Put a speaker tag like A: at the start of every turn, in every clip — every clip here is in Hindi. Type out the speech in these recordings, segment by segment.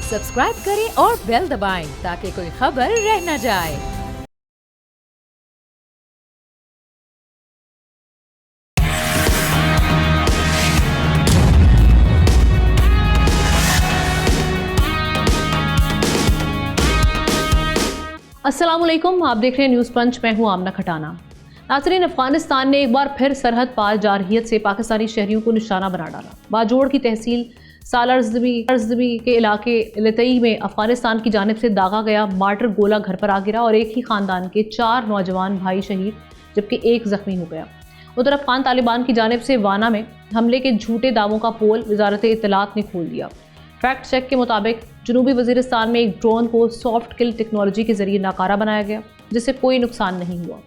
A: सब्सक्राइब करें और बेल दबाएं ताकि कोई खबर रह न जाए।
B: अस्सलामुअलैकुम, आप देख रहे हैं न्यूज़ पंच। मैं हूं आमना खटाना। नाज़रीन, अफगानिस्तान ने एक बार फिर सरहद पार जारहियत से पाकिस्तानी शहरियों को निशाना बना डाला। बाजोड़ की तहसील सालारज़बी के इलाके लतई में अफगानिस्तान की जानिब से दागा गया मार्टर गोला घर पर आ गिरा और एक ही ख़ानदान के 4 नौजवान भाई शहीद जबकि एक ज़ख्मी हो गया। उधर अफगान तालिबान की जानिब से वाना में हमले के झूठे दावों का पोल वजारत इत्तलात ने खोल दिया। फैक्ट चेक के मुताबिक जनूबी वजीरिस्तान में एक ड्रोन को सॉफ्ट किल टेक्नोलॉजी के जरिए नाकारा बनाया गया जिससे कोई नुकसान नहीं हुआ।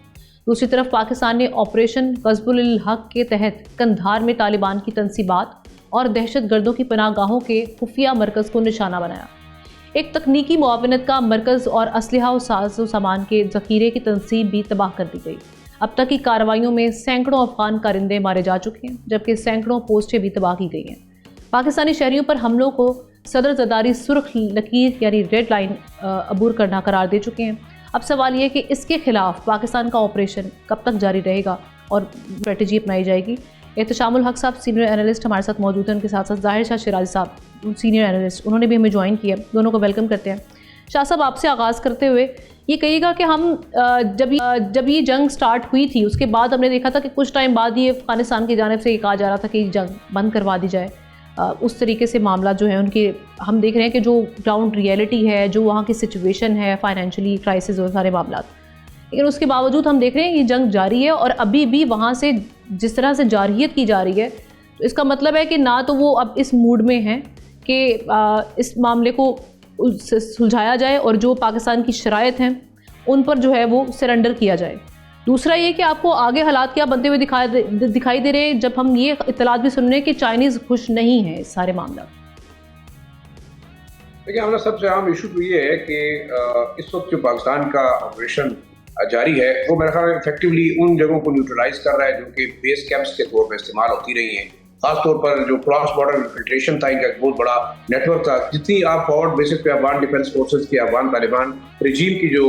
B: दूसरी तरफ पाकिस्तान ने ऑपरेशन ग़ज़बुल हक़ के तहत कंधार में तालिबान की तंसीबात और दहशत गर्दों की पनाहगाहों के खुफिया मरकज़ को निशाना बनाया। एक तकनीकी मुआवनत का मरकज़ और असलहा और साजो सामान के ज़ख़ीरे की तंसीब भी तबाह कर दी गई। अब तक की कार्रवाइयों में सैकड़ों अफगान कारिंदे मारे जा चुके हैं जबकि सैकड़ों पोस्टें भी तबाह की गई हैं। पाकिस्तानी शहरियों पर हमलों को सदर ज़रदारी सुर्ख लकीर यानी रेड लाइन अबूर करना करार दे चुके हैं। अब सवाल ये कि इसके खिलाफ पाकिस्तान का ऑपरेशन कब तक जारी रहेगा और स्ट्रेटजी अपनाई जाएगी। एहतशामुल हक साहब सीनियर एनालिस्ट हमारे साथ मौजूद हैं, उनके साथ साथ ज़ाहिर शाह शिराजी साहब सीनियर एनालिस्ट, उन्होंने भी हमें ज्वाइन किया। दोनों को वेलकम करते हैं। शाह साहब, आपसे आगाज़ करते हुए ये कहिएगा कि हम जब ये जंग स्टार्ट हुई थी उसके बाद हमने देखा था कि कुछ टाइम बाद ही अफगानिस्तान की जानिब से कहा जा रहा था कि जंग बंद करवा दी जाए। उस तरीके से मामला जो है उनके हम देख रहे हैं कि जो ग्राउंड रियलिटी है, जो वहाँ की सिचुएशन है, फाइनेंशियली क्राइसिस और सारे मामला, लेकिन उसके बावजूद हम देख रहे हैं कि जंग जारी है और अभी भी वहाँ से जिस तरह से जारहियत की जा रही है तो इसका मतलब है कि ना तो वो अब इस मूड में हैं कि इस मामले को सुलझाया जाए और जो पाकिस्तान की शराइत हैं उन पर जो है वो सरेंडर किया जाए। दूसरा ये कि आपको आगे हालात क्या बनते हुए दिखाई दे रहे हैं जब हम ये इत्तलात भी सुन रहे हैं कि चाइनीज़ खुश नहीं है इस सारे मामला।
C: देखिए, हमारा सबसे अहम इशू तो ये है कि इस वक्त जो पाकिस्तान का ऑपरेशन जारी है वो मेरे ख्याल में इफेक्टिवली उन जगहों को न्यूट्रलाइज कर रहा है जो कि बेस कैंप्स के तौर पर इस्तेमाल होती रही हैं। खासतौर पर जो क्रॉस बॉर्डर इन्फिल्ट्रेशन था, इनका एक बहुत बड़ा नेटवर्क था। जितनी आप फॉरवर्ड बेसिस पे अफगान डिफेंस फोर्सेस की, अफगान तालिबान रजीम की जो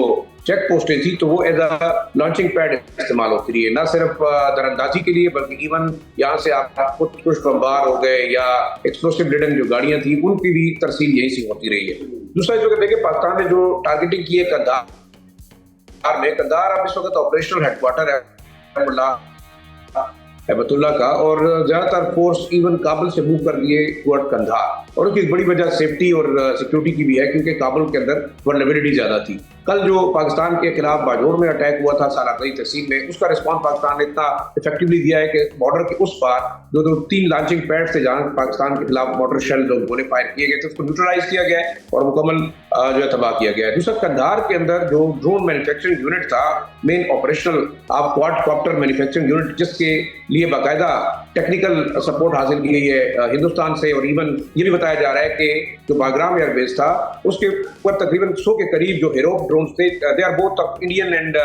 C: चेक पोस्टें थी तो वो एज अ लॉन्चिंग पैड इस्तेमाल होती रही है, ना सिर्फ दरअंदाजी के लिए बल्कि इवन यहाँ से आप कुछ बमबार हो गए या एक्सप्लोसिव रिडन जो गाड़ियाँ थी उनकी भी तरसील यहीं से होती रही है। दूसरा इस वक्त देखिए, पाकिस्तान ने जो टारगेटिंग की है कंधार अब इस वक्त ऑपरेशनल हेडक्वार्टर है अहमदुल्ला का, और ज़्यादातर फोर्स इवन काबुल से मूव कर दिए टुवर्ड कंधार। और उसकी एक बड़ी वजह सेफ्टी और सिक्योरिटी की भी है क्योंकि काबुल के अंदर वल्नरेबिलिटी ज़्यादा थी। कल जो पाकिस्तान के खिलाफ बाजोड़ में अटैक हुआ था सालारगई तहसील में, उसका रिस्पॉन्स पाकिस्तान ने इतना इफेक्टिवली दिया है कि बॉर्डर के उस पार 2-3 लॉन्चिंग पैड से जहाँ पाकिस्तान के खिलाफ मोटर शेल जो गोले फायर किए गए थे उसको न्यूट्रलाइज किया गया है और मुकम्मल जो है तबाह किया गया है। दूसरा, कंधार के अंदर जो ड्रोन मैन्युफैक्चरिंग यूनिट था, मेन ऑपरेशनल आप क्वाड कॉप्टर मैन्युफैक्चरिंग यूनिट, जिसके लिए बाकायदा टेक्निकल सपोर्ट हासिल की गई है हिंदुस्तान से, और इवन ये भी बताया जा रहा है कि जो बागराम एयरबेस था उसके ऊपर तकरीबन 100 के करीब जो हेरोप ड्रोन्स थे, they are both of Indian and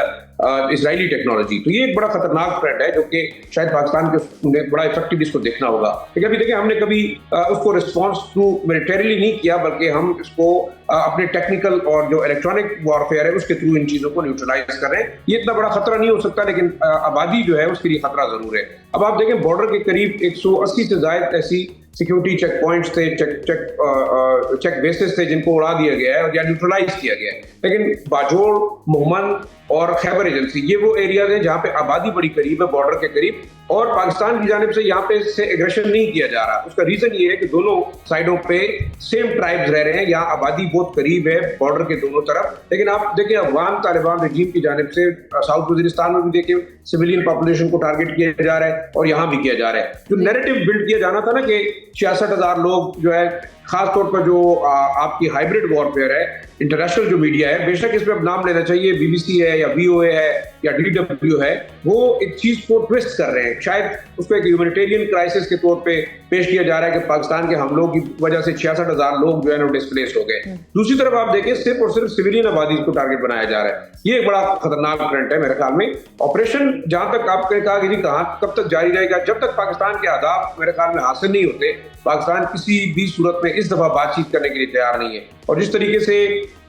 C: Israeli technology. तो ये एक बड़ा खतरनाक थ्रेट है जो कि शायद पाकिस्तान के बड़ा इफेक्टिव इसको देखना होगा। लेकिन अभी देखिए, हमने कभी उसको रिस्पॉन्स थ्रू मिलिटरीली नहीं किया बल्कि हम इसको अपने टेक्निकल और जो इलेक्ट्रॉनिक वॉरफेयर है उसके थ्रू इन चीज़ों को न्यूट्रलाइज कर रहे हैं। ये इतना बड़ा खतरा नहीं हो सकता लेकिन आबादी जो है उसके लिए खतरा जरूर है। अब आप देखें, बॉर्डर के करीब 180 से ज्यादा ऐसी सिक्योरिटी चेक पॉइंट्स थे, चेक बेसिस थे जिनको उड़ा दिया गया है या न्यूट्रलाइज किया गया है। लेकिन बाजोड़, मोहम्मद और खैबर एजेंसी, ये वो एरियाज हैं जहाँ पे आबादी बड़ी करीब है बॉर्डर के करीब, और पाकिस्तान की जानिब से यहाँ पे से एग्रेशन नहीं किया जा रहा। उसका रीजन ये है कि दोनों साइडों पे सेम ट्राइब्स रह रहे हैं, यहाँ आबादी बहुत करीब है बॉर्डर के दोनों तरफ। लेकिन आप देखिए, अफगान तालिबान रजीम की जानिब से साउथ वजीरिस्तान में भी देखिए सिविलियन पॉपुलेशन को टारगेट किया जा रहा है और यहाँ भी किया जा रहा है। जो नैरेटिव बिल्ड किया जाना था ना कि 66,000 लोग जो है, खासतौर पर जो आपकी हाइब्रिड वॉरफेयर है, इंटरनेशनल जो मीडिया है, बेशक इसमें अब नाम लेना चाहिए, BBC है या VOA है या DW है, वो एक चीज को ट्विस्ट कर रहे हैं। शायद उसको एक ह्यूमैनिटेरियन क्राइसिस के तौर पे पेश किया जा रहा है कि पाकिस्तान के हमलों की वजह से 66,000 लोग जो है ना डिस्प्लेस हो गए। दूसरी तरफ आप देखें सिर्फ और सिर्फ सिविलियन आबादी को टारगेट बनाया जा रहा है। ये एक बड़ा खतरनाक ट्रेंड है मेरे ख्याल में। ऑपरेशन जहां तक आपने कहा कि जी कब तक जारी रहेगा, जब तक पाकिस्तान के अहदाफ मेरे ख्याल में हासिल नहीं होते, पाकिस्तान किसी भी सूरत में इस दफा बातचीत करने के लिए तैयार नहीं है। और जिस तरीके से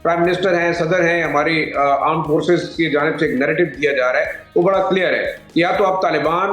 C: प्राइम मिनिस्टर हैं, सदर हैं, हमारे आर्म फोर्सेस की जानिब से एक नैरेटिव दिया जा रहा है, वो बड़ा क्लियर है। या तो आप तालिबान,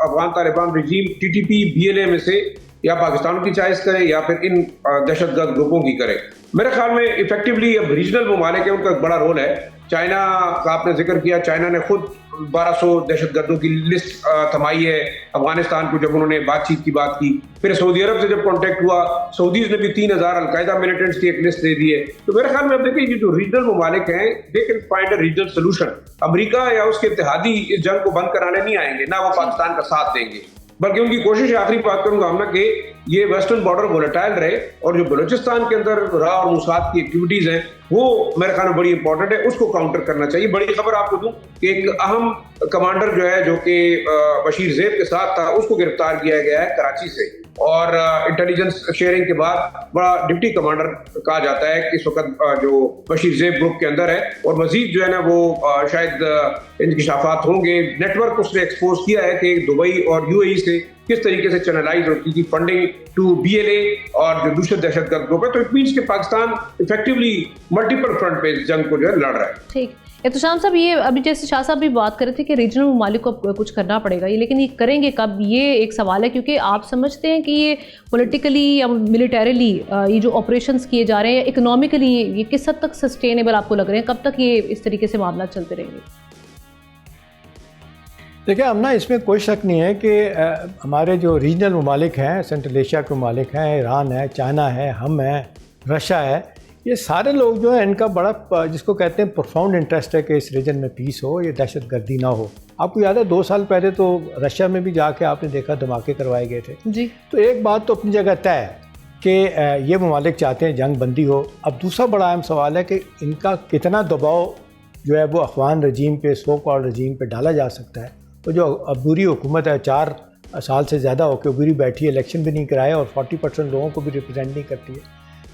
C: अफगान तालिबान रजीम, TTP, BLA में से या पाकिस्तान की चॉइस करें या फिर इन दहशतगर्द ग्रुपों की करें। मेरे ख्याल में इफेक्टिवली अब रीजनल ममालिक है, उनका बड़ा रोल है। चाइना का आपने जिक्र किया, चाइना ने खुद 1200 दहशतगर्दों की लिस्ट थमाई है अफगानिस्तान को जब उन्होंने बातचीत की बात की। फिर सऊदी अरब से जब कांटेक्ट हुआ, सऊदीज ने भी 3000 अलकायदा मिलिटेंट्स की एक लिस्ट दे दी है। तो मेरे ख्याल में अब देखिए ये जो रीजनल ममालिक हैं, they can find a regional solution. America या उसके इत्तेहादी इस जंग को बंद कराने नहीं आएंगे, ना वो पाकिस्तान का साथ देंगे, बल्कि उनकी कोशिश है, आखिरी बात करूंगा हमना, कि ये वेस्टर्न बॉर्डर वोलेटाइल रहे और जो बलूचिस्तान के अंदर राह और मुसाद की एक्टिविटीज हैं वो मेरे ख्याल में बड़ी इंपॉर्टेंट है, उसको काउंटर करना चाहिए। बड़ी खबर आपको दूं कि एक अहम कमांडर जो है, जो कि बशीर ज़ेब के साथ था, उसको गिरफ्तार किया गया है कराची से। और इंटेलिजेंस शेयरिंग के बाद बड़ा डिप्टी कमांडर कहा जाता है कि इस वक्त जो बशीर ज़ेब ग्रुप के अंदर है। और मजीद जो है ना वो शायद इंकशाफात होंगे। नेटवर्क उसने एक्सपोज किया है कि दुबई और UAE से किस तरीके से चैनलाइज होती थी फंडिंग टू BLA और जो दूसरे दहशतगर्द ग्रुप है। तो इट मीन्स कि पाकिस्तान इफेक्टिवली मल्टीपल फ्रंट पे इस जंग को जो है लड़ रहा है।
B: ठीक, एहतशाम साहब, ये अभी जैसे शाह साहब भी बात कर रहे थे कि रीजनल ममालिक को कुछ करना पड़ेगा, ये लेकिन ये करेंगे कब, ये एक सवाल है। क्योंकि आप समझते हैं कि ये पॉलिटिकली या मिलिटरीली ये जो ऑपरेशंस किए जा रहे हैं, इकोनॉमिकली ये किस हद तक सस्टेनेबल आपको लग रहे हैं? कब तक ये इस तरीके से मामला चलते रहेंगे?
D: देखिए, हम ना इसमें कोई शक नहीं है कि हमारे जो रीजनल ममालिक हैं, सेंट्रल एशिया के ममालिक हैं, ईरान है, चाइना है, हम हैं, रशिया है, ये सारे लोग जो है इनका बड़ा जिसको कहते हैं प्रोफाउंड इंटरेस्ट है कि इस रीजन में पीस हो, ये दहशतगर्दी ना हो। आपको याद है 2 साल पहले तो रशिया में भी जाके आपने देखा धमाके करवाए गए थे
B: जी।
D: तो एक बात तो अपनी जगह तय है कि ये ममालिक चाहते हैं जंग बंदी हो। अब दूसरा बड़ा अहम सवाल है कि इनका कितना दबाव जो है वो अफगान रजीम पे, सो कॉल्ड रजीम पे डाला जा सकता है। तो जो अबूरी हुकूमत है, 4 साल से ज़्यादा होकर अबूरी बैठी है, इलेक्शन भी नहीं कराया और 40% लोगों को भी रिप्रेजेंट नहीं करती है,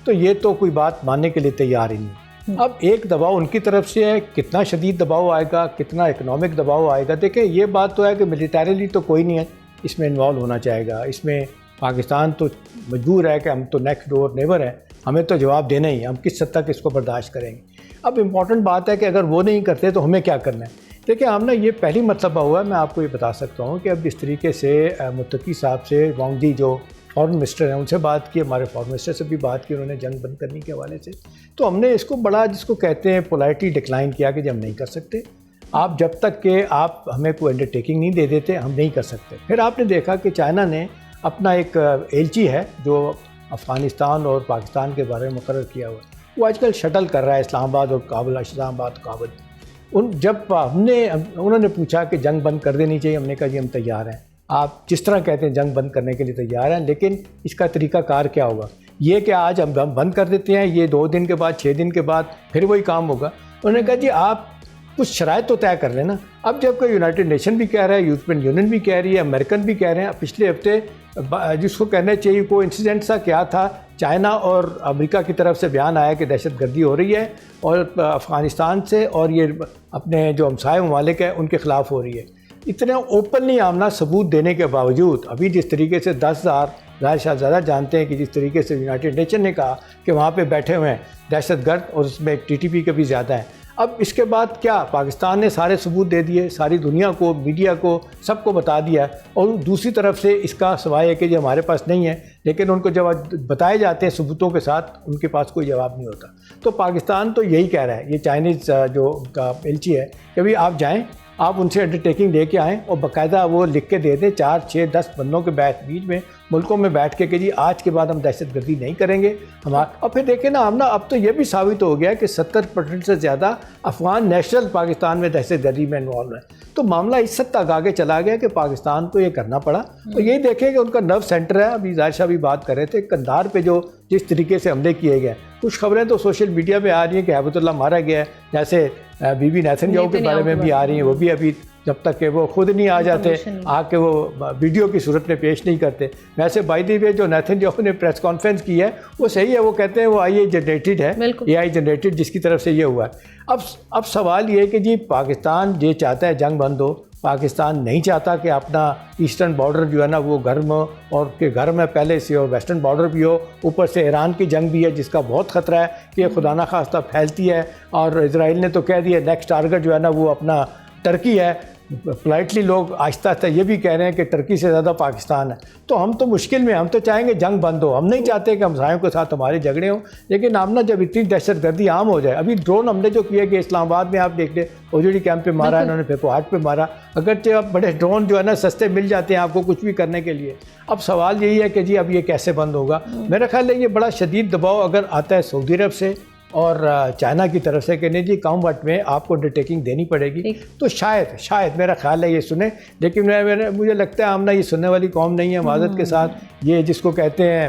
D: तो ये तो कोई बात मानने के लिए तैयार ही नहीं। अब एक दबाव उनकी तरफ से है, कितना शदीद दबाव आएगा, कितना इकोनॉमिक दबाव आएगा। देखें, ये बात तो है कि मिलिटरीली तो कोई नहीं है इसमें इन्वॉल्व होना चाहेगा। इसमें पाकिस्तान तो मजबूर है कि हम तो नेक्स्ट डोर नेबर है, हमें तो जवाब देना ही है, हम किस हद तक इसको बर्दाश्त करेंगे। अब इम्पॉर्टेंट बात है कि अगर वो नहीं करते तो हमें क्या करना है। देखिए, हम ना ये पहली मरतबा हुआ है, मैं आपको ये बता सकता हूँ कि अब इस तरीके से मुत्तकी साहब से, वांग जी जो फॉरेन मिनिस्टर हैं, उनसे बात की, हमारे फॉरेन मिनिस्टर से भी बात की, उन्होंने जंग बंद करने के हवाले से। तो हमने इसको बड़ा, जिसको कहते हैं पोलाइटली डिक्लाइन किया कि हम नहीं कर सकते, आप जब तक कि आप हमें कोई अंडरटेकिंग नहीं दे देते हम नहीं कर सकते। फिर आपने देखा कि चाइना ने अपना एक एलची है जो अफ़गानिस्तान और पाकिस्तान के बारे में मुकर्रर किया हुआ, वो आजकल शटल कर रहा है इस्लामाबाद और काबुल, इस्लामाबाद काबुल। जब उन्होंने पूछा कि जंग बंद कर देनी चाहिए, हमने कहा जी हम तैयार हैं, आप जिस तरह कहते हैं जंग बंद करने के लिए तैयार हैं, लेकिन इसका तरीक़ाकार क्या होगा। ये कि आज हम बंद कर देते हैं, ये 2 दिन के बाद, 6 दिन के बाद फिर वही काम होगा। उन्होंने कहा जी आप कुछ शराइत तो तय कर लेना। अब जबकि यूनाइटेड नेशन भी कह रहा है, यूरोपियन यूनियन भी कह रही है, अमेरिकन भी कह रहे हैं, पिछले हफ्ते जिसको कहना चाहिए कोई इंसिडेंट सा क्या था, चाइना और अमेरिका की तरफ से बयान आया कि दहशतगर्दी हो रही है और अफ़गानिस्तान से और ये अपने जो हमसाय ममालिक है उनके ख़िलाफ़ हो रही है। इतने ओपनली आमना सबूत देने के बावजूद अभी जिस तरीके से 10,000 शायद ज़्यादा जानते हैं कि जिस तरीके से यूनाइटेड नेशन ने कहा कि वहाँ पे बैठे हुए हैं दहशतगर्द और उसमें TTP के भी ज़्यादा हैं। अब इसके बाद क्या, पाकिस्तान ने सारे सबूत दे दिए, सारी दुनिया को, मीडिया को, सबको बता दिया, और दूसरी तरफ से इसका सवाल है कि जो हमारे पास नहीं है, लेकिन उनको जब बताए जाते हैं सबूतों के साथ, उनके पास कोई जवाब नहीं होता। तो पाकिस्तान तो यही कह रहा है, ये चाइनीज़ जो का एलची है, कि भाई आप जाएँ, आप उनसे अंडरटेकिंग लेके आएँ और बाकायदा वो लिख के दे दें 4, 6, 10 बंदों के बीच में, मुल्कों में बैठ के कि जी आज के बाद हम दहशतगर्दी नहीं करेंगे हमारा। और फिर देखें ना, हम ना अब तो ये भी साबित हो गया कि 70% से ज़्यादा अफ़गान नेशनल पाकिस्तान में दहशतगर्दी में इन्वॉल्व है। तो मामला इस हद तक आगे चला गया कि पाकिस्तान को ये करना पड़ा। तो यही देखें कि उनका नर्व सेंटर है, अभी ज़ाहिर शाह भी बात कर रहे थे, कंधार पर जो जिस तरीके से हमले किए गए, कुछ खबरें तो सोशल मीडिया पे आ रही हैं कि हैबतुल्लाह मारा गया है, जैसे बीबी नेतन्याहू के बारे में भी आ रही हैं, वो भी अभी जब तक कि वो खुद नहीं आ जाते, आके वो वीडियो की सूरत में पेश नहीं करते। वैसे बाय द वे जो नेतन्याहू ने प्रेस कॉन्फ्रेंस की है वो सही है, वो कहते हैं वो AI जनरेटेड है, AI जनरेटेड जिसकी तरफ से ये हुआ है। अब सवाल ये है कि जी पाकिस्तान ये चाहता है जंग बंद हो, पाकिस्तान नहीं चाहता कि अपना ईस्टर्न बॉर्डर जो है ना वो गर्म हो, और कि गर्म है पहले से हो, वेस्टर्न बॉर्डर भी हो, ऊपर से ईरान की जंग भी है जिसका बहुत ख़तरा है कि खुदा न खास्ता फैलती है। और इजराइल ने तो कह दिया नेक्स्ट टारगेट जो है ना वो अपना टर्की है। पोलाइटली लोग आहिस्ता आहिस्ता ये भी कह रहे हैं कि टर्की से ज़्यादा पाकिस्तान है। तो हम तो मुश्किल में, हम तो चाहेंगे जंग बंद हो, हम नहीं चाहते कि हमसायों के साथ हमारे झगड़े हों, लेकिन हम ना जब इतनी दहशतगर्दी आम हो जाए, अभी ड्रोन हमले जो किए कि इस्लामाबाद में आप देख ले ओजड़ी कैंप पे मारा, इन्होंने पेपोहाट पे मारा, अगरचे अब बड़े ड्रोन जो है ना सस्ते मिल जाते हैं आपको कुछ भी करने के लिए। अब सवाल यही है कि जी अब ये कैसे बंद होगा। मेरा ख्याल है ये बड़ा शदीद दबाव अगर आता है सऊदी अरब से और चाइना की तरफ से कि नहीं जी कम वक्त में आपको अंडरटेकिंग देनी पड़ेगी, तो शायद मेरा ख्याल है ये सुने। लेकिन मुझे लगता है हम ना ये सुनने वाली कौम नहीं है माज़रत के साथ। ये जिसको कहते हैं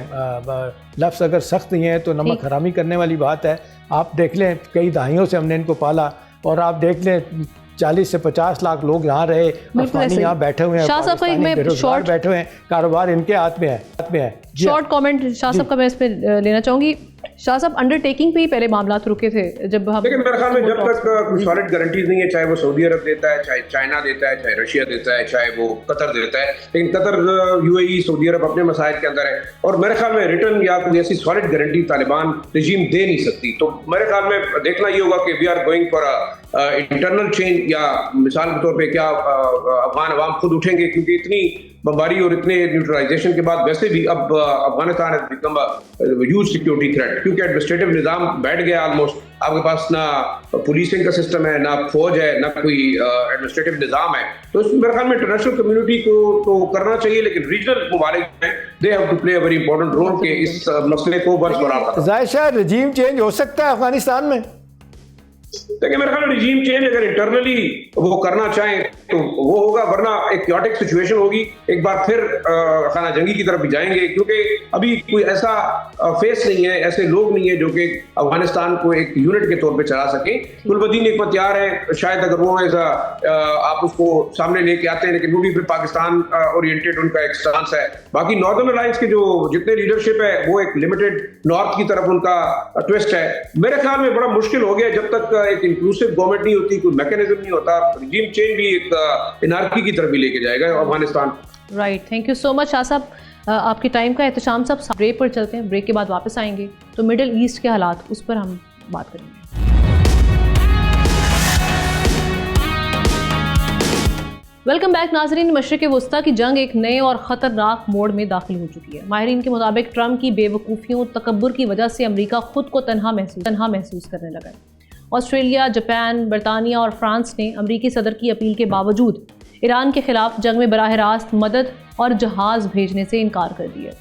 D: लफ्ज़ अगर सख्त नहीं है तो नमक हरामी करने वाली बात है। आप देख लें कई दहाइयों से हमने इनको पाला, और आप देख लें 40 से 50 लाख लोग यहाँ रहे, अफगानी यहाँ बैठे हुए हैं, बेरोजगार बैठे हुए हैं, कारोबार इनके हाथ में है।
B: शॉर्ट कमेंट शाह साहब का मैं इस पर लेना चाहूँगी। शाह साहब अंडरटेकिंग पे ही पहले मामला रुके थे जब हम,
C: लेकिन मेरे ख्याल में जब तक कोई सॉलिड गारंटीज नहीं है, चाहे वो सऊदी अरब देता है, चाहे चाइना देता है, चाहे रशिया देता है, चाहे वो कतर देता है, लेकिन कतर UAE सऊदी अरब अपने मसाइल के अंदर है, और मेरे ख्याल में रिटर्न या कोई ऐसी सॉलिड गारंटी तालिबान रजीम दे नहीं सकती। तो मेरे ख्याल में देखना ये होगा कि we are going for internal change, या मिसाल के तौर पर क्या अफगान अवाम खुद उठेंगे, क्योंकि इतनी बमबारी और इतने न्यूट्रलाइजेशन के बाद वैसे भी अब Afghanistan has become a huge security threat, क्योंकि एडमिनिस्ट्रेटिव निज़ाम बैठ गया ऑलमोस्ट। आपके पास ना पुलिसिंग का सिस्टम है, ना फौज है, ना कोई एडमिनिस्ट्रेटिव निज़ाम है। तो मेरे ख्याल में इंटरनेशनल कम्युनिटी को तो करना चाहिए, लेकिन रीजनल ममालिक हैं, they have to play a very important role के इस मसले को बर्स बराबर।
D: ज़ाहिर शायद रजीम चेंज हो सकता है अफगानिस्तान में।
C: देखिए मेरे ख्याल में रिजीम चेंज अगर इंटरनली वो करना चाहें तो वो होगा, वरना एक क्योटिक सिचुएशन होगी, एक बार फिर खाना जंगी की तरफ भी जाएंगे, क्योंकि अभी कोई ऐसा फेस नहीं है, ऐसे लोग नहीं है जो कि अफगानिस्तान को एक यूनिट के तौर पे चला सके। गुलबदीन हिकमतयार है, शायद अगर वो ऐसा आप उसको सामने लेके आते हैं, लेकिन वो भी फिर पाकिस्तान ओरिएंटेड उनका एक स्टांस है। बाकी नॉर्दर्न अलायंस के जो जितने लीडरशिप है वो एक लिमिटेड नॉर्थ की तरफ उनका ट्विस्ट है। मेरे ख्याल में बड़ा मुश्किल हो गया जब तक एक इंक्लूसिव गवर्नमेंट नहीं होती, कोई मैकेनिज्म नहीं होता, रिजीम चेंज भी एक एनार्की की तरफ भी लेके जाएगा Afghanistan.
B: Right, thank you so much Shah साहब आपके टाइम का। एहतशाम साहब ब्रेक पर चलते हैं, ब्रेक के बाद वापस आएंगे तो मिडिल ईस्ट के हालात उस पर हम बात करेंगे। वेलकम बैक नाजरीन। मशरिक़ वस्ता की जंग एक नए और ख़तरनाक मोड़ में दाखिल हो चुकी है। माहिरीन के मुताबिक ट्रंप की बेवकूफ़ियों तकब्बुर की वजह से अमेरिका खुद को तनहा महसूस करने लगा है। ऑस्ट्रेलिया, जापान, बरतानिया और फ्रांस ने अमेरिकी सदर की अपील के बावजूद ईरान के खिलाफ जंग में बराह रास्त मदद और जहाज़ भेजने से इनकार कर दिया।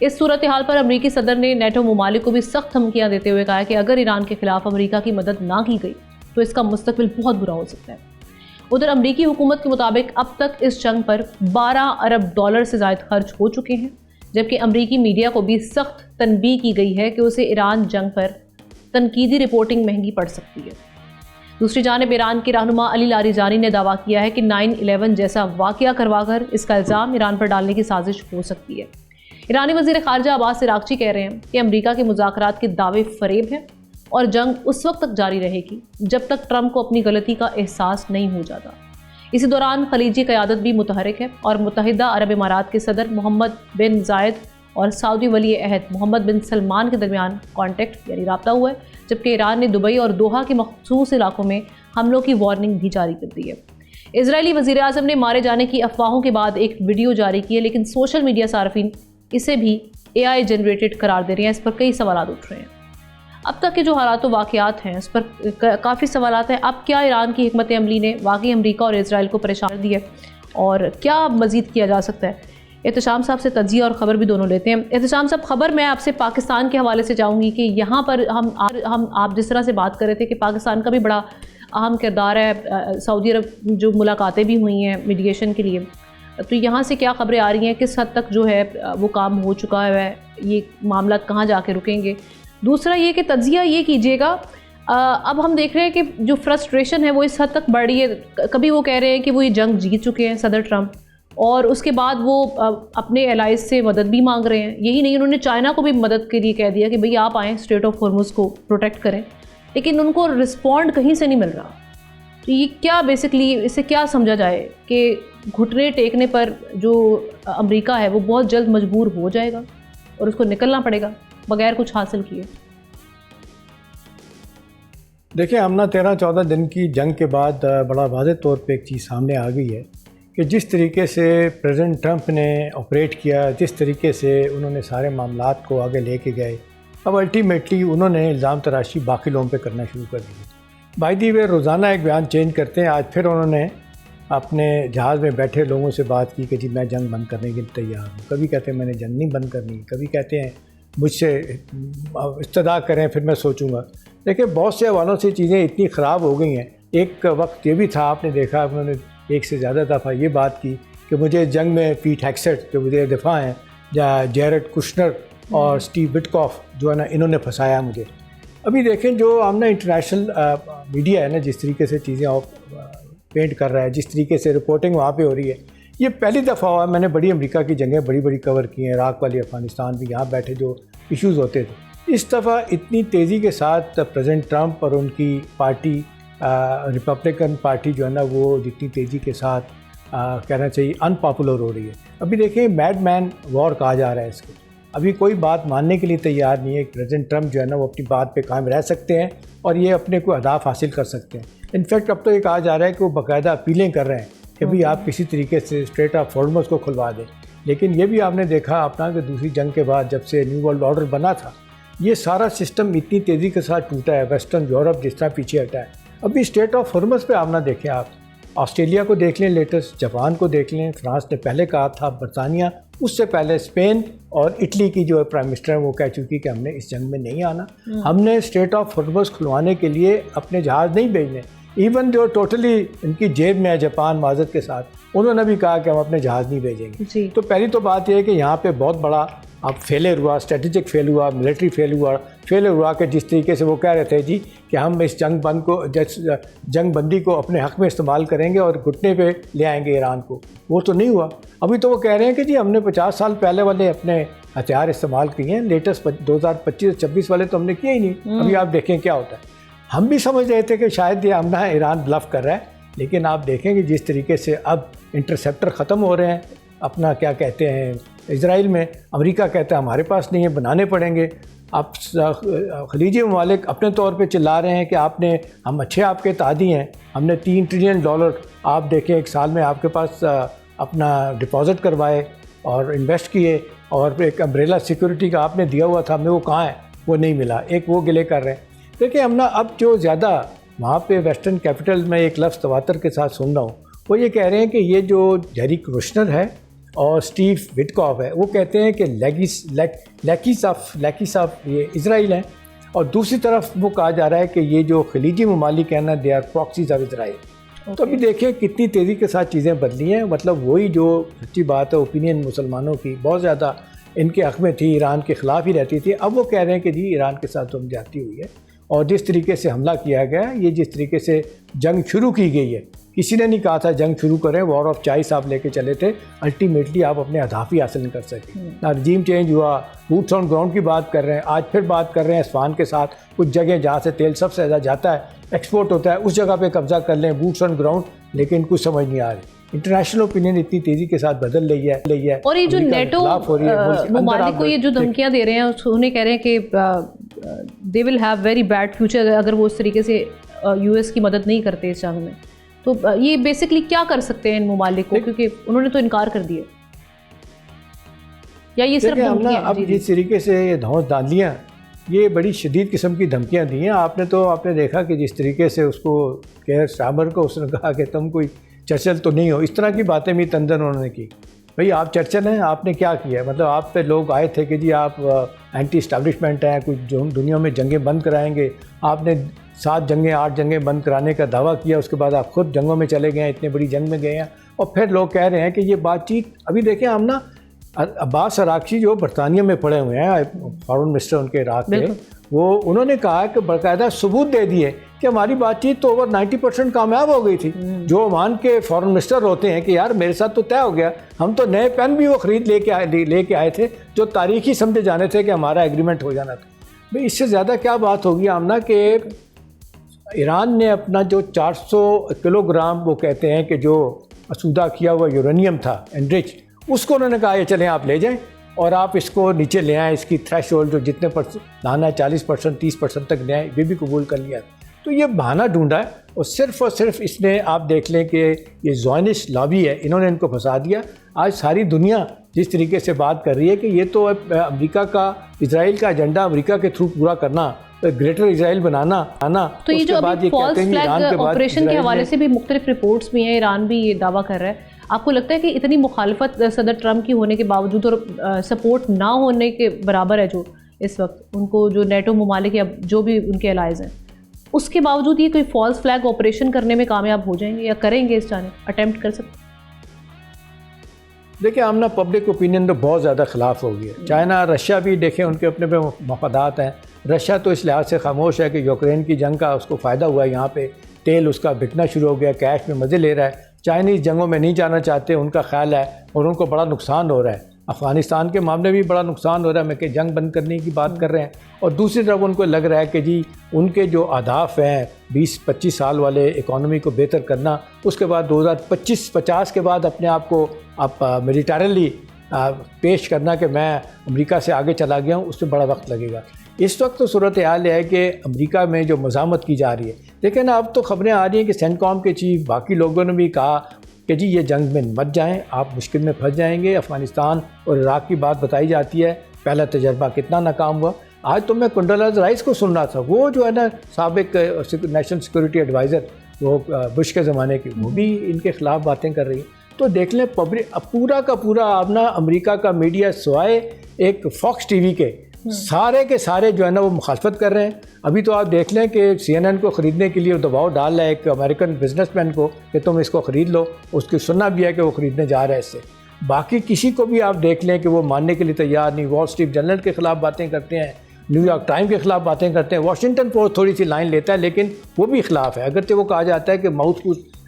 B: इस सूरत हाल पर अमेरिकी सदर ने नेटो ममालिक को भी सख्त धमकियां देते हुए कहा कि अगर ईरान के खिलाफ अमेरिका की मदद ना की गई तो इसका मुस्तकबिल बहुत बुरा हो सकता है। उधर अमेरिकी हुकूमत के मुताबिक अब तक इस जंग पर $12 अरब से ज़ायद खर्च हो चुके हैं, जबकि अमेरिकी मीडिया को भी सख्त तनबीह की गई है कि उसे ईरान जंग पर तनकीदी रिपोर्टिंग महंगी पड़ सकती है। दूसरी जानिब ईरान के रहनुमा अली लारिजानी ने दावा किया है कि 9/11 जैसा वाक़या करवाकर इसका इल्ज़ाम ईरान पर डालने की साजिश हो सकती है। ईरानी वज़ीर ख़ारजा अब्बास इराक़ची कह रहे हैं कि अमेरिका के मुज़ाकरात के दावे फ़रेब हैं और जंग उस वक्त तक जारी रहेगी जब तक ट्रंप को अपनी गलती का एहसास नहीं हो जाता। इसी दौरान खलीजी क़यादत भी मुतहरिक है और मुत्तहिदा अरब इमारात के सदर मोहम्मद बिन जायद और सऊदी वली अहद मोहम्मद बिन सलमान के दरमियान कॉन्टैक्ट यानी राब्ता हुआ है, जबकि ईरान ने दुबई और दोहा के मखसूस इलाकों में हमलों की वार्निंग भी जारी कर दी है। इजरायली वज़ीर आज़म ने मारे जाने की अफवाहों के बाद एक वीडियो जारी की है, लेकिन सोशल मीडिया सार्फिन इसे भी AI जनरेटेड करार दे रहे हैं। इस पर कई सवाल उठ रहे हैं। अब तक के जो हालात वाक़यात हैं उस पर काफ़ी सवाल हैं। अब क्या ईरान की हिकमत अमली ने वाकई अमरीका और इसराइल को परेशान कर दिया और क्या मज़ीद किया जा सकता है? एहतशाम साहब से तज्ज़िया और ख़बर भी दोनों लेते हैं। एहतशाम साहब, ख़बर मैं आपसे पाकिस्तान के हवाले से चाहूँगी कि यहाँ पर हम आप जिस तरह से बात कर रहे थे कि पाकिस्तान का भी बड़ा अहम किरदार है, सऊदी अरब जो मुलाकातें भी हुई हैं मीडिएशन के लिए, तो यहाँ से क्या ख़बरें आ रही हैं, किस हद तक जो है वो काम हो चुका है, ये मामला कहाँ जाके रुकेंगे? दूसरा ये कि तज्ज़िया ये कीजिएगा अब हम देख रहे हैं कि जो फ्रस्ट्रेशन है वो इस हद तक बढ़ रही है। कभी वो कह रहे हैं कि वो ये जंग जीत चुके हैं सदर ट्रंप, और उसके बाद वो अपने एलाइज से मदद भी मांग रहे हैं। यही नहीं, उन्होंने चाइना को भी मदद के लिए कह दिया कि भाई आप आएँ, स्ट्रेट ऑफ हॉर्मुज़ को प्रोटेक्ट करें, लेकिन उनको रिस्पॉन्ड कहीं से नहीं मिल रहा। तो ये क्या बेसिकली इससे क्या समझा जाए कि घुटने टेकने पर जो अमेरिका है वो बहुत जल्द मजबूर हो जाएगा और उसको निकलना पड़ेगा बगैर कुछ हासिल किए?
D: देखिए, हमने 13-14 दिन की जंग के बाद बड़ा वाज़ेह तौर पे एक चीज़ सामने आ गई है कि जिस तरीके से प्रेसिडेंट ट्रंप ने ऑपरेट किया, जिस तरीके से उन्होंने सारे मामलात को आगे लेके गए, अब अल्टीमेटली उन्होंने इल्ज़ाम तराशी बाकी लोगों पे करना शुरू कर दी। बाय दी वे रोज़ाना एक बयान चेंज करते हैं। आज फिर उन्होंने अपने जहाज़ में बैठे लोगों से बात की कि जी मैं जंग बंद करने के लिए तैयार हूँ। कभी कहते हैं मैंने जंग नहीं बंद करनी, कभी कहते हैं मुझसे इस्तदा करें फिर मैं सोचूंगा। देखिए, बहुत से हवालों से चीज़ें इतनी ख़राब हो गई हैं। एक वक्त ये भी था, आपने देखा, उन्होंने एक से ज़्यादा दफ़ा ये बात की कि मुझे जंग में पीट हेग्सेट जो मुझे दिफा हैं, या जेरेड कुशनर और स्टीव विटकॉफ जो है ना, इन्होंने फंसाया मुझे। अभी देखें जो हमने इंटरनेशनल मीडिया है ना, जिस तरीके से चीज़ें पेंट कर रहा है, जिस तरीके से रिपोर्टिंग वहाँ पे हो रही है, ये पहली दफ़ा हुआ। मैंने बड़ी अमेरिका की जंगें बड़ी बड़ी कवर की हैं, इराक़ वाली, अफ़गानिस्तान भी, यहाँ बैठे जो इश्यूज़ होते थे। इस दफ़ा इतनी तेज़ी के साथ प्रेसिडेंट ट्रंप और उनकी पार्टी रिपब्लिकन पार्टी जो है ना, वो जितनी तेज़ी के साथ कहना चाहिए अनपॉपुलर हो रही है। अभी देखिए, मैड मैन वॉर कहा जा रहा है इसको। अभी कोई बात मानने के लिए तैयार नहीं है। प्रेसिडेंट ट्रंप जो है ना, वो अपनी बात पे कायम रह सकते हैं और ये अपने को अहदाफ हासिल कर सकते हैं। इनफैक्ट अब तो ये कहा जा रहा है कि वो बाकायदा अपीलें कर रहे हैं कि भाई आप किसी तरीके से स्ट्रेट ऑफ हॉर्मुज़ को खुलवा दें। लेकिन ये भी आपने देखा अपना कि दूसरी जंग के बाद जब से न्यू वर्ल्ड ऑर्डर बना था, ये सारा सिस्टम इतनी तेज़ी के साथ टूटा है। वेस्टर्न यूरोप जिस तरह पीछे हटा है, अभी स्ट्रेट ऑफ हॉर्मुज़ पे आप ना देखें, आप ऑस्ट्रेलिया को देख लें, लेटेस्ट जापान को देख लें, फ्रांस ने पहले कहा था, बरतानिया, उससे पहले स्पेन और इटली की जो प्राइम मिनिस्टर है वो कह चुकी कि हमने इस जंग में नहीं आना। हमने स्ट्रेट ऑफ हॉर्मुज़ खुलवाने के लिए अपने जहाज़ नहीं भेजने। इवन जो टोटली इनकी जेब में है जापान माजत के साथ, उन्होंने भी कहा कि हम अपने जहाज़ नहीं भेजेंगे। तो पहली तो बात यह है कि यहाँ पे बहुत बड़ा अब फेलियर हुआ, स्ट्रेटेजिक फेल हुआ, मिलिट्री फेल हुआ कि जिस तरीके से वो कह रहे थे जी कि हम इस जंग बंदी को अपने हक़ में इस्तेमाल करेंगे और घुटने पे ले आएंगे ईरान को, वो तो नहीं हुआ। अभी तो वो कह रहे हैं कि जी हमने 50 साल पहले वाले अपने हथियार इस्तेमाल किए हैं, लेटेस्ट 2025-26 वाले तो हमने किए ही नहीं। अभी आप देखें क्या होता है। हम भी समझ रहे थे कि शायद ये हमला ईरान ब्लफ कर रहा है, लेकिन आप देखेंगे जिस तरीके से अब इंटरसेप्टर ख़त्म हो रहे हैं, अपना क्या कहते हैं इजराइल में, अमेरिका कहता है हमारे पास नहीं है, बनाने पड़ेंगे। आप खलीजी ममालिक अपने तौर पे चिल्ला रहे हैं कि हम अच्छे आपके तादी हैं, हमने $3 ट्रिलियन आप देखें एक साल में आपके पास अपना डिपॉजिट करवाए और इन्वेस्ट किए, और एक अम्ब्रेला सिक्योरिटी का आपने दिया हुआ था, हमें वो कहाँ है, वो नहीं मिला। एक वो गिले कर रहे हैं। देखिए, हम ना अब जो ज़्यादा वहाँ पे वेस्टर्न कैपिटल में एक लफ्ज़ तवातर के साथ सुन रहा हूँ, वो ये कह रहे हैं कि ये जो जेरेड कुशनर है और स्टीव विटकॉफ है, वो कहते हैं कि लैकीस ऑफ ये इजराइल हैं, और दूसरी तरफ वो कहा जा रहा है कि ये जो खलीजी ममालिक हैं ना, they are proxies of Israel. तो अभी देखिए कितनी तेज़ी के साथ चीज़ें बदली हैं। मतलब वही जो सच्ची बात है, ओपिनियन मुसलमानों की बहुत ज़्यादा इनके हक़ में थी, ईरान के ख़िलाफ़ ही रहती थी। अब वो कह रहे हैं कि जी ईरान के साथ तो जाती हुई है, और जिस तरीके से हमला किया गया, ये जिस तरीके से जंग शुरू की गई है, किसी ने नहीं कहा था जंग शुरू करें, वॉर ऑफ चॉइस आप लेके चले थे, अल्टीमेटली आप अपने अहदाफ ही हासिल नहीं कर सके। ना रजीम चेंज हुआ, बूट्स ऑन ग्राउंड की बात कर रहे हैं, आज फिर बात कर रहे हैं इस्फहान के साथ कुछ जगह जहाँ से तेल सबसे ज़्यादा जाता है, एक्सपोर्ट होता है, उस जगह पे कब्जा कर लें, बूट्स ऑन ग्राउंड, लेकिन कुछ समझ नहीं आ रही। इंटरनेशनल ओपिनियन इतनी तेज़ी के साथ बदल रही है।
B: और ये जो नेटो ममालिक को ये जो धमकियाँ दे रहे हैं, उन्हें कह रहे हैं कि they will have very bad future अगर वो उस तरीके से यूएस की मदद नहीं करते इस जंग में। तो ये बेसिकली क्या कर सकते हैं इन ममालिक को, क्योंकि उन्होंने तो इनकार कर दिया, या ये सिर्फ धमकियाँ?
D: अब जिस तरीके से ये धौंस दांदियाँ, ये बड़ी शदीद किस्म की धमकियाँ दी हैं। आपने देखा कि जिस तरीके से उसको केयर स्टार्मर को उसने कहा कि तुम कोई चर्चिल तो नहीं हो, इस तरह की बातें भी तंदन उन्होंने की। भाई आप चर्चिल हैं, आपने क्या किया? मतलब आप पे लोग आए थे कि जी आप एंटी इस्टेब्लिशमेंट हैं, कुछ जो दुनिया में जंगें बंद कराएंगे। आपने 7 जंगें 8 जंगें बंद कराने का दावा किया, उसके बाद आप खुद जंगों में चले गए हैं, इतनी बड़ी जंग में गए हैं, और फिर लोग कह रहे हैं कि ये बातचीत। अभी देखें हम ना, अब्बास अराक्ची जो बरतानिया में पड़े हुए हैं, फॉरेन मिनिस्टर उनके इराक़ के, वो उन्होंने कहा कि बाकायदा सबूत दे दिए कि हमारी बातचीत तो ओवर 90% कामयाब हो गई थी। जो ओमान के फॉरेन मिनिस्टर होते हैं कि यार मेरे साथ तो तय हो गया, हम तो नए पेन भी वो खरीद लेके आए थे जो तारीखी समझे जाने थे कि हमारा एग्रीमेंट हो जाना था। भाई इससे ज़्यादा क्या बात होगी आमना कि ईरान ने अपना जो 400 किलोग्राम वो कहते हैं कि जो आसूदा किया हुआ यूरेनियम था एनरिच, उसको उन्होंने कहा ये चलें आप ले जाएं और आप इसको नीचे ले आएँ, इसकी थ्रेश होल्ड जो जितने लाना है 40% 30% तक ले आएँ, ये भी कबूल कर लिया। तो ये बहाना ढूंढा है और सिर्फ इसने आप देख लें कि ये ज़ायनिस्ट लॉबी है, इन्होंने इनको फंसा दिया। आज सारी दुनिया जिस तरीके से बात कर रही है कि ये तो अमेरिका का, इजराइल का एजेंडा अमेरिका के थ्रू पूरा करना, ग्रेटर इजराइल बनाना आना।
B: तो ये जो अभी फॉल्स फ्लैग ऑपरेशन के हवाले से भी मुख्तलिफ रिपोर्ट्स भी हैं, ईरान भी ये दावा कर रहा है। आपको लगता है कि इतनी मुखालफत सदर ट्रंप की होने के बावजूद और सपोर्ट ना होने के बराबर है जो इस वक्त उनको, जो नेटो ममालिक या जो भी उनके अलाइज हैं, उसके बावजूद ये कोई फॉल्स फ्लैग ऑपरेशन करने में कामयाब हो जाएंगे या करेंगे, इस जाने अटेम्प्ट कर सकते?
D: देखिए आमना पब्लिक ओपिनियन तो बहुत ज़्यादा ख़िलाफ़ हो गई है। चाइना, रशिया भी देखें उनके अपने पे मफादात हैं। रशिया तो इस लिहाज से खामोश है कि यूक्रेन की जंग का उसको फ़ायदा हुआ है, यहाँ पे तेल उसका बिकना शुरू हो गया, कैश में मज़े ले रहा है। चाइनीज़ जंगों में नहीं जाना चाहते, उनका ख्याल है, और उनको बड़ा नुकसान हो रहा है। अफ़गानिस्तान के मामले में भी बड़ा नुकसान हो रहा है, मैं कि जंग बंद करने की बात कर रहे हैं। और दूसरी तरफ उनको लग रहा है कि जी उनके जो अहदाफ हैं 20-25 साल वाले, इकॉनमी को बेहतर करना, उसके बाद 2025-50 के बाद अपने आप को आप मिलिटरीली पेश करना कि मैं अमेरिका से आगे चला गया हूँ, उसमें बड़ा वक्त लगेगा। इस वक्त तो सूरत हाल है कि अमेरिका में जो मज़ामत की जा रही है, लेकिन अब तो ख़बरें आ रही हैं कि सेंटकॉम के चीफ, बाकी लोगों ने भी कहा कि जी ये जंग में मत जाएं, आप मुश्किल में फंस जाएंगे। अफ़गानिस्तान और इराक़ की बात बताई जाती है, पहला तजर्बा कितना नाकाम हुआ। आज तो मैं कुंडोलेज़ा राइस को सुन रहा था, वो जो है ना साबिक नेशनल सिक्योरिटी एडवाइज़र, वो बुश के ज़माने की, वो भी इनके ख़िलाफ़ बातें कर रही है। तो देख लें पब्लिक पूरा का पूरा अपना अमेरिका का मीडिया सिवाय एक फॉक्स टीवी के सारे के सारे जो है ना वो मुखालफत कर रहे हैं। अभी तो आप देख लें कि CNN को ख़रीदने के लिए दबाव डाल रहा है एक अमेरिकन बिजनेसमैन को कि तुम इसको ख़रीद लो, उसकी सुनना भी है कि वो ख़रीदने जा रहा है इससे। बाकी किसी को भी आप देख लें कि वो मानने के लिए तैयार नहीं। वॉल स्ट्रीट जर्नल के ख़िलाफ़ बातें करते हैं, न्यूयॉर्क टाइम के ख़िलाफ़ बातें करते हैं, वाशिंगटन पोस्ट थोड़ी सी लाइन लेता है लेकिन वो भी ख़िलाफ़ है। अगरचे वो कहा जाता है कि माउथ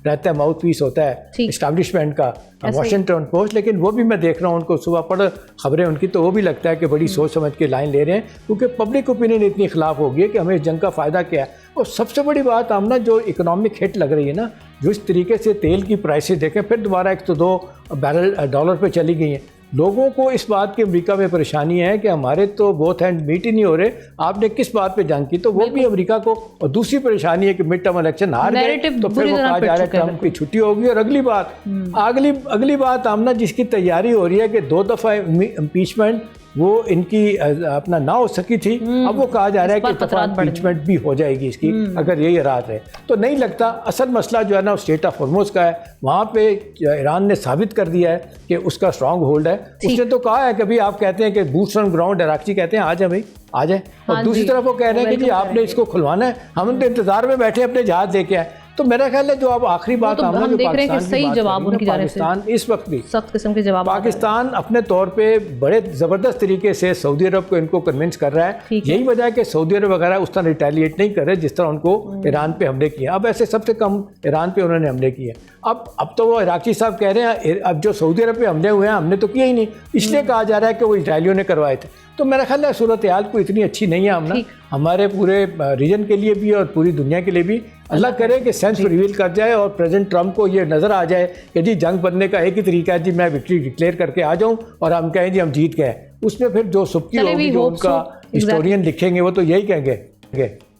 D: रहता है, माउथ पीस होता है इस्टेब्लिशमेंट का वाशिंगटन पोस्ट, लेकिन वो भी मैं देख रहा हूँ उनको सुबह पढ़ खबरें उनकी, तो वो भी लगता है कि बड़ी सोच समझ के लाइन ले रहे हैं, क्योंकि पब्लिक ओपिनियन इतनी ख़िलाफ़ हो गई है कि हमें इस जंग का फ़ायदा क्या है। और सबसे बड़ी बात आमना जो इकोनॉमिक हिट लग रही है ना, जो इस तरीके से तेल की प्राइसेस देखें फिर दोबारा 102 बैरल डॉलर पर चली गई हैं। लोगों को इस बात की अमेरिका में परेशानी है कि हमारे तो बोथ हैंड मीट ही नहीं हो रहे, आपने किस बात पे जंग की, तो वो भी अमेरिका को। और दूसरी परेशानी है कि मिड टर्म इलेक्शन हार गए तो फिर वो कहा जा रहा है ट्रम्प की छुट्टी होगी। और अगली बात आमना जिसकी तैयारी हो रही है कि 2 दफ़ा इम्पीचमेंट वो इनकी अपना ना हो सकी थी, अब वो कहा जा रहा है कि इम्पीचमेंट भी हो जाएगी इसकी अगर यही हालात है। तो नहीं लगता असल मसला जो है ना स्टेट ऑफ हॉर्मुज़ का है, वहाँ पे ईरान ने साबित कर दिया है कि उसका स्ट्रॉन्ग होल्ड है। उसने तो कहा है कि भाई आप कहते हैं कि बूट्स ऑन ग्राउंड, इराक़ी कहते हैं आ जाए भाई आ जाए, और दूसरी तरफ वो कह रहे हैं कि जी आपने इसको खुलवाना है, हम तो इंतजार में बैठे अपने जहाज लेके आए। तो मेरा ख्याल है जो अब आखिरी बात
B: हम देख रहे हैं कि सही जवाब उनकी जानिब से
D: पाकिस्तान इस वक्त भी
B: सख्त किस्म के जवाब,
D: पाकिस्तान अपने तौर पे बड़े ज़बरदस्त तरीके से सऊदी अरब को इनको कन्विंस कर रहा है। यही वजह है कि सऊदी अरब वगैरह उस तरह रिटेलिएट नहीं कर रहे जिस तरह उनको ईरान पे हमले किए। अब ऐसे सबसे कम ईरान पे उन्होंने हमले किए। अब तो वो इराकी साहब कह रहे हैं अब जो सऊदी अरब पे हमले हुए हैं हमने तो किया ही नहीं, इसलिए कहा जा रहा है कि वो इजरायलियों ने करवाए थे। तो मेरा ख्याल है सूरत हाल को इतनी अच्छी नहीं है हमना, हमारे पूरे रीजन के लिए भी और पूरी दुनिया के लिए भी। अल्लाह करे कि सेंस रिवील कर जाए और प्रेसिडेंट ट्रंप को ये नज़र आ जाए कि जी जंग बनने का एक ही तरीका है, जी मैं विक्ट्री डिक्लेयर करके आ जाऊं और हम कहें जी हम जीत गए। उसमें फिर जो सुबकी होगी, जो उनका हिस्टोरियन लिखेंगे वो तो यही कहेंगे।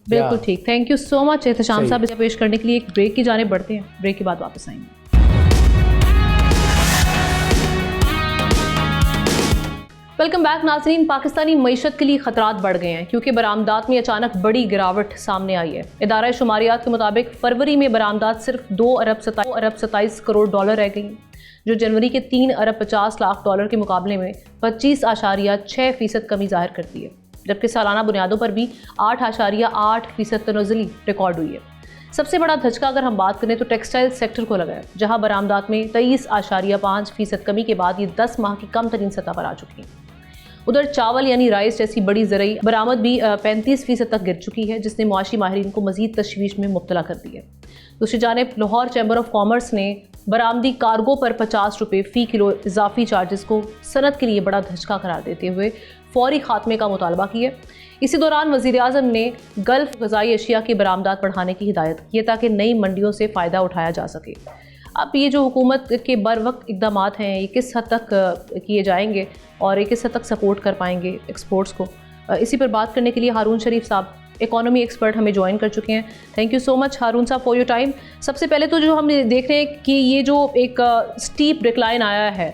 B: बिल्कुल ठीक, thank you so much Ehtesham साहब पेश करने के लिए। एक ब्रेक की जाने बढ़ते हैं, ब्रेक के बाद वापस आएंगे। वेलकम बैक नाज़रीन। पाकिस्तानी मईशत के लिए खतरात बढ़ गए हैं क्योंकि बरामदात में अचानक बड़ी गिरावट सामने आई है। इदारा शुमारियात के मुताबिक फरवरी में बरामदात सिर्फ 2 अरब 27 करोड़ डॉलर रह गई, जो जनवरी के 3 अरब 50 लाख डॉलर के मुकाबले में 25.6% कमी जाहिर करती है, जबकि सालाना बुनियादों पर भी 8.8% तनज़्ज़ुली रिकॉर्ड हुई है। सबसे बड़ा धचका अगर हम बात करें तो टेक्सटाइल सेक्टर को लगा है, जहां बरामदात में 23.5% कमी के बाद ये 10 माह की कम तरीन सतह पर आ चुकी है। उधर चावल यानी राइस जैसी बड़ी ज़रूरी बरामद भी 35% तक गिर चुकी है, जिसने मुआशी माहिरीन को मज़ीद तशवीश में मुब्तला कर दी है। दूसरी जानिब लाहौर चैम्बर ऑफ कॉमर्स ने बरामदी कार्गो पर 50 रुपये फ़ी किलो इजाफी चार्जेस को सनत के लिए बड़ा धचका करार देते हुए फौरी खात्मे का मुतालबा किया। इसी दौरान वज़ीर-ए-आज़म ने गल्फ ग़िज़ाई अशिया की बरामदात बढ़ाने की हिदायत की है ताकि नई मंडियों से फ़ायदा उठाया जा सके। अब ये जो हुकूमत के बर वक्त इक़दाम हैं ये किस हद तक किए जाएंगे और ये किस हद तक सपोर्ट कर पाएंगे एक्सपोर्ट्स को, इसी पर बात करने के लिए हारून शरीफ साहब इकोनॉमी एक्सपर्ट हमें ज्वाइन कर चुके हैं। थैंक यू सो मच हारून साहब फॉर योर टाइम। सबसे पहले तो जो हम देख रहे हैं कि ये जो एक स्टीप डिक्लाइन आया है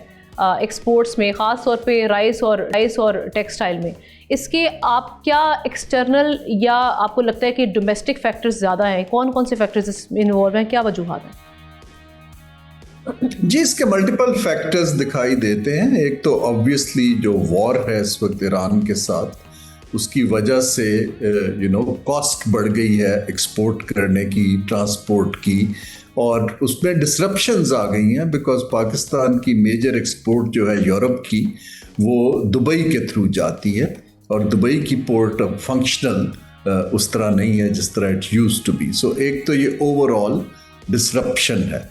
B: एक्सपोर्ट्स में, ख़ास तौर पे राइस और टेक्सटाइल में, इसके आप क्या एक्सटर्नल या आपको लगता है कि डोमेस्टिक फैक्टर्स ज़्यादा हैं? कौन कौन से फैक्टर्स इसमें इन्वॉल्व हैं, क्या वजूहात हैं?
E: जी, इसके मल्टीपल फैक्टर्स दिखाई देते हैं। एक तो ऑब्वियसली जो वॉर है इस वक्त ईरान के साथ, उसकी वजह से कॉस्ट बढ़ गई है एक्सपोर्ट करने की, ट्रांसपोर्ट की, और उसमें डिसरप्शंस आ गई हैं बिकॉज पाकिस्तान की मेजर एक्सपोर्ट जो है यूरोप की वो दुबई के थ्रू जाती है और दुबई की पोर्ट अब फंक्शनल उस तरह नहीं है जिस तरह इट यूज्ड टू बी। सो एक तो ये ओवरऑल डिसरप्शन है।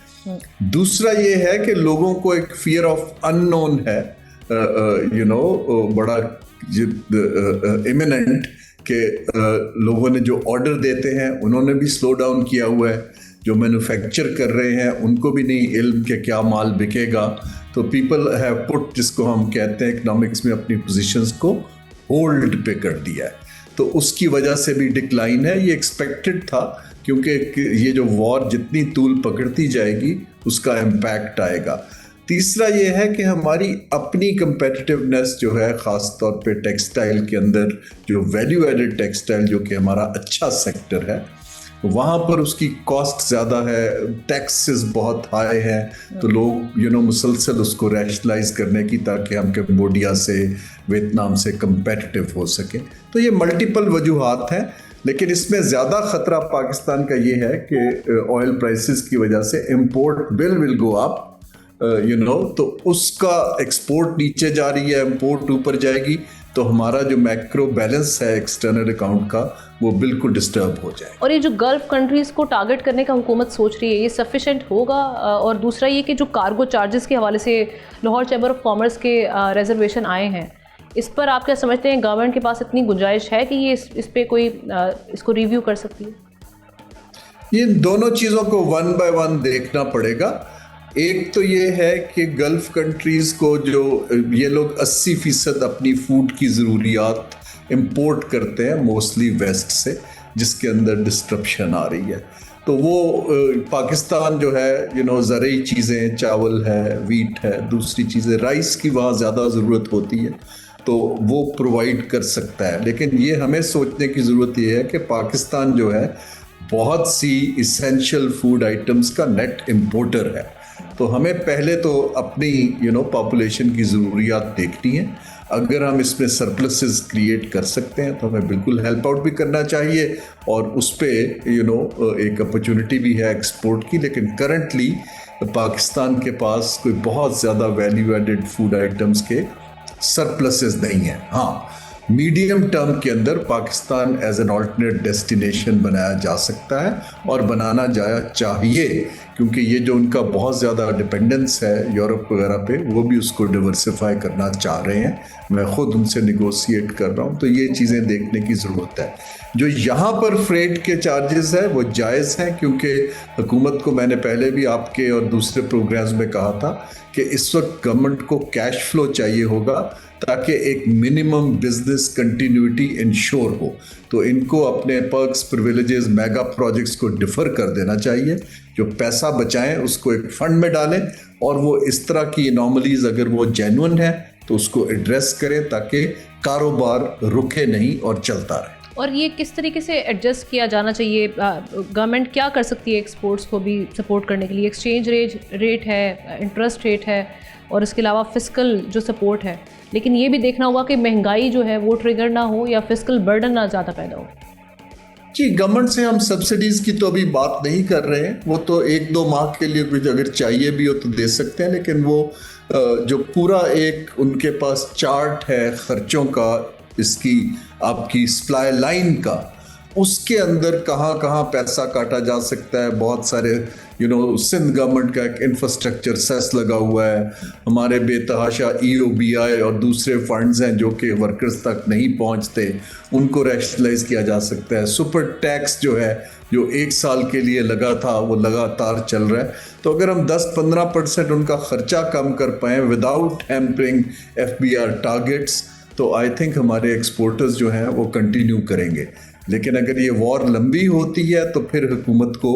E: दूसरा ये है कि लोगों को एक फियर ऑफ अननोन है, बड़ा इमिनेंट के लोगों ने जो ऑर्डर देते हैं उन्होंने भी स्लो डाउन किया हुआ है, जो मैन्युफैक्चर कर रहे हैं उनको भी नहीं इल्म के क्या माल बिकेगा, तो पीपल हैव पुट, जिसको हम कहते हैं इकोनॉमिक्स में, अपनी पोजीशंस को होल्ड पे कर दिया है। तो उसकी वजह से भी डिक्लाइन है। ये एक्सपेक्टेड था क्योंकि ये जो वॉर जितनी तूल पकड़ती जाएगी उसका इम्पैक्ट आएगा। तीसरा ये है कि हमारी अपनी कंपेटिटिवनेस जो है, ख़ास तौर पे टेक्सटाइल के अंदर, जो वैल्यू एडेड टेक्सटाइल जो कि हमारा अच्छा सेक्टर है, वहाँ पर उसकी कॉस्ट ज़्यादा है, टैक्सेस बहुत हाई हैं, तो लोग मुसलसल उसको रैशनलाइज करने की, ताकि हम कंबोडिया से, वियतनाम से कंपेटिटिव हो सके। तो ये मल्टीपल वजूहात हैं, लेकिन इसमें ज़्यादा ख़तरा पाकिस्तान का ये है कि ऑयल प्राइसेस की वजह से import bill will go up, तो उसका एक्सपोर्ट नीचे जा रही है, इम्पोर्ट ऊपर जाएगी, तो हमारा जो मैक्रो बैलेंस है एक्सटर्नल अकाउंट का वो बिल्कुल डिस्टर्ब हो जाए।
B: और ये जो गल्फ कंट्रीज़ को टारगेट करने का हुकूमत सोच रही है, ये सफिशेंट होगा? और दूसरा ये कि जो कार्गो चार्जेस के हवाले से लाहौर चैम्बर ऑफ कॉमर्स के रिजर्वेशन आए हैं, इस पर आप क्या समझते हैं, गवर्नमेंट के पास इतनी गुंजाइश है कि ये इस पर कोई इसको रिव्यू कर सकती है?
E: ये दोनों चीज़ों को वन बाय वन देखना पड़ेगा। एक तो ये है कि गल्फ कंट्रीज़ को जो ये लोग 80% अपनी फूड की ज़रूरियात इंपोर्ट करते हैं मोस्टली वेस्ट से, जिसके अंदर डिस्ट्रप्शन आ रही है, तो वो पाकिस्तान जो है ज़रूरी चीज़ें, चावल है, वीट है, दूसरी चीज़ें, राइस की वहाँ ज़्यादा ज़रूरत होती है, तो वो प्रोवाइड कर सकता है। लेकिन ये हमें सोचने की ज़रूरत ये है कि पाकिस्तान जो है बहुत सी इसेंशियल फूड आइटम्स का नेट इम्पोर्टर है, तो हमें पहले तो अपनी पॉपुलेशन की ज़रूरियात देखनी है। अगर हम इसमें सरप्लसेस क्रिएट कर सकते हैं तो हमें बिल्कुल हेल्प आउट भी करना चाहिए, और उस पर एक अपॉर्चुनिटी भी है एक्सपोर्ट की। लेकिन करंटली पाकिस्तान के पास कोई बहुत ज़्यादा वैल्यू एडेड फूड आइटम्स के सरप्लसेस नहीं है। हाँ, मीडियम टर्म के अंदर Pakistan as an alternate destination बनाया जा सकता है और बनाना चाहिए, क्योंकि ये जो उनका बहुत ज़्यादा डिपेंडेंस है यूरोप वगैरह पे, वो भी उसको डिवर्सिफाई करना चाह रहे हैं। मैं ख़ुद उनसे निगोशिएट कर रहा हूँ, तो ये चीज़ें देखने की ज़रूरत है। जो यहाँ पर फ्रेट के चार्जेस है वो जायज़ हैं, क्योंकि हुकूमत को मैंने पहले भी आपके और दूसरे प्रोग्राम्स में कहा था कि इस वक्त गवर्नमेंट को कैश फ्लो चाहिए होगा ताकि एक मिनिमम बिजनेस कंटिन्यूटी इंश्योर हो। तो इनको अपने पर्क्स, प्रिविलेजेस, मेगा प्रोजेक्ट्स को डिफ़र कर देना चाहिए। जो पैसा बचाएं उसको एक फ़ंड में डालें, और वो इस तरह की एनॉमलीज अगर वो जेन्युइन है तो उसको एड्रेस करें, ताकि कारोबार रुके नहीं और चलता रहे।
B: और ये किस तरीके से एडजस्ट किया जाना चाहिए? गवर्नमेंट क्या कर सकती है एक्सपोर्ट्स को भी सपोर्ट करने के लिए? एक्सचेंज रेट है, इंटरेस्ट रेट है, और इसके अलावा फिस्कल जो सपोर्ट है, लेकिन ये भी देखना होगा कि महंगाई जो है वो ट्रिगर ना हो या फिस्कल बर्डन ना ज़्यादा पैदा हो।
E: जी, गवर्नमेंट से हम सब्सिडीज की तो अभी बात नहीं कर रहे हैं, वो तो 1-2 माह के लिए कुछ अगर चाहिए भी हो तो दे सकते हैं, लेकिन वो जो पूरा एक उनके पास चार्ट है खर्चों का, इसकी आपकी सप्लाई लाइन का, उसके अंदर कहाँ कहाँ पैसा काटा जा सकता है। बहुत सारे सिंध गवर्नमेंट का एक इंफ्रास्ट्रक्चर सेस लगा हुआ है, हमारे बेतहाशा EOBI और दूसरे फंड्स हैं जो कि वर्कर्स तक नहीं पहुंचते, उनको रैशनलाइज किया जा सकता है। सुपर टैक्स जो है, जो 1 साल के लिए लगा था, वो लगातार चल रहा है। तो अगर हम 10-15% उनका खर्चा कम कर पाएँ विदाउट हैम्परिंग FBR टारगेट्स, तो आई थिंक हमारे एक्सपोर्टर्स जो हैं वो कंटिन्यू करेंगे। लेकिन अगर ये वॉर लंबी होती है तो फिर हुकूमत को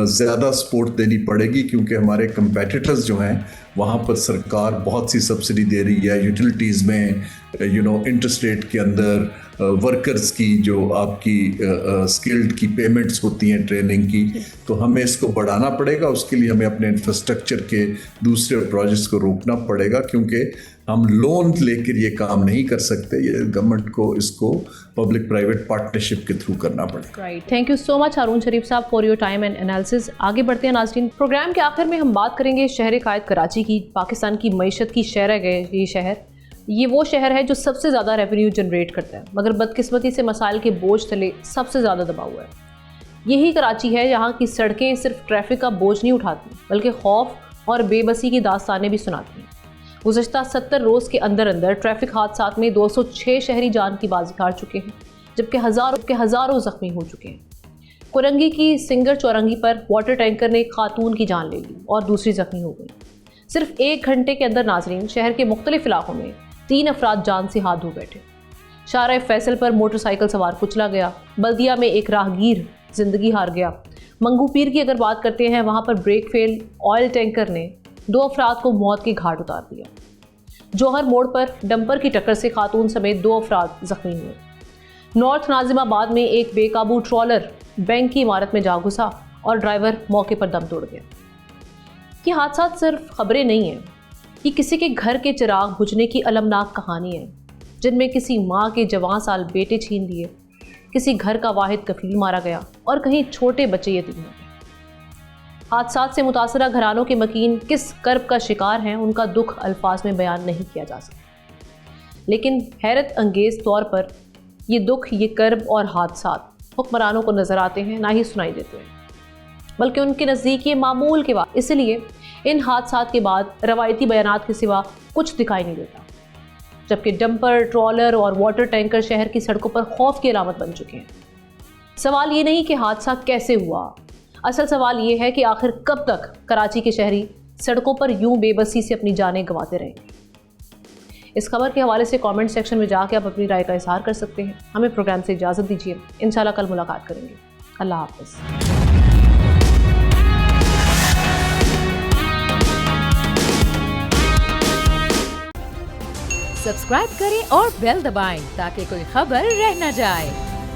E: ज़्यादा सपोर्ट देनी पड़ेगी, क्योंकि हमारे कंपेटिटर्स जो हैं वहाँ पर सरकार बहुत सी सब्सिडी दे रही है यूटिलिटीज़ में, इंटरेस्ट रेट के अंदर, वर्कर्स की जो आपकी स्किल्ड की पेमेंट्स होती हैं ट्रेनिंग की, तो हमें इसको बढ़ाना पड़ेगा। उसके लिए हमें अपने इंफ्रास्ट्रक्चर के दूसरे प्रोजेक्ट्स को रोकना पड़ेगा, क्योंकि हम लोन लेकर ये काम नहीं कर सकते। ये गवर्नमेंट को इसको पब्लिक प्राइवेट पार्टनरशिप के थ्रू करना पड़ेगा।
B: Right, thank you so much Haroon Sharif साहब for your time and analysis. आगे बढ़ते हैं नाज़रीन, प्रोग्राम के आखिर में हम बात करेंगे शहर कायद कराची की। पाकिस्तान की मईशत की शहर है ये शहर। ये वो शहर है जो सबसे ज़्यादा रेवेन्यू जनरेट करता है, मगर बदकिस्मती से मसाइल के बोझ तले सबसे ज़्यादा दबा हुआ है। यही कराची है जहाँ की सड़कें सिर्फ ट्रैफिक का बोझ नहीं उठाती, बल्कि खौफ और बेबसी की दास्तानें भी सुनाती हैं। गुज़श्ता 70 रोज़ के अंदर अंदर ट्रैफिक हादसात में 206 शहरी जान की बाजी हार चुके हैं, जबकि हज़ारों ज़ख्मी हो चुके हैं। कोरंगी की सिंगर चौरंगी पर वाटर टैंकर ने एक खातून की जान ले ली और दूसरी ज़ख्मी हो गई। सिर्फ 1 घंटे के अंदर नाज़रीन शहर के मुख्तलिफ इलाकों में 3 अफराद जान से हाथ धो बैठे। शाहराह फैसल पर मोटरसाइकिल सवार कुचला गया। बल्दिया में एक राहगीर जिंदगी हार गया। मंगू पीर की अगर बात करते हैं, वहाँ पर ब्रेक फेल ऑयल टैंकर ने 2 अफराद को मौत के घाट उतार दिया। जौहर मोड़ पर डंपर की टक्कर से खातून समेत 2 अफराद जख्मी हुए। नॉर्थ नाजिमाबाद में एक बेकाबू ट्रॉलर बैंक की इमारत में जा घुसा और ड्राइवर मौके पर दम तोड़ गया। ये हादसा सिर्फ खबरें नहीं हैं, ये किसी के घर के चिराग बुझने की अलमनाक कहानी है, जिनमें किसी माँ के जवां साल बेटे छीन लिए, किसी घर का वाहिद कफील मारा गया और कहीं छोटे बच्चे यतीम हो गए। हादसात से मुतासरा घरानों के मकीन किस कर्ब का शिकार हैं, उनका दुख अल्फाज में बयान नहीं किया जा सकता। लेकिन हैरत अंगेज तौर पर ये दुख, ये कर्ब और हादसात हुक्मरानों को नज़र आते हैं, ना ही सुनाई देते हैं, बल्कि उनके नज़दीक ये मामूल के बाद। इसलिए इन हादसात के बाद रवायती बयानात के सिवा कुछ दिखाई नहीं देता, जबकि डंपर, ट्रॉलर और वाटर टैंकर शहर की सड़कों पर खौफ की अलामत बन चुके हैं। सवाल ये नहीं कि हादसा कैसे हुआ, असल सवाल ये है कि आखिर कब तक कराची के शहरी सड़कों पर यूं बेबसी से अपनी जानें गंवाते रहेंगे। इस खबर के हवाले से कमेंट सेक्शन में जाके आप अपनी राय का इजहार कर सकते हैं। हमें प्रोग्राम से इजाज़त दीजिए, इंशाल्लाह कल मुलाकात करेंगे। अल्लाह हाफ़िज़।
A: सब्सक्राइब करें और बेल दबाएं ताकि कोई खबर रह न जाए।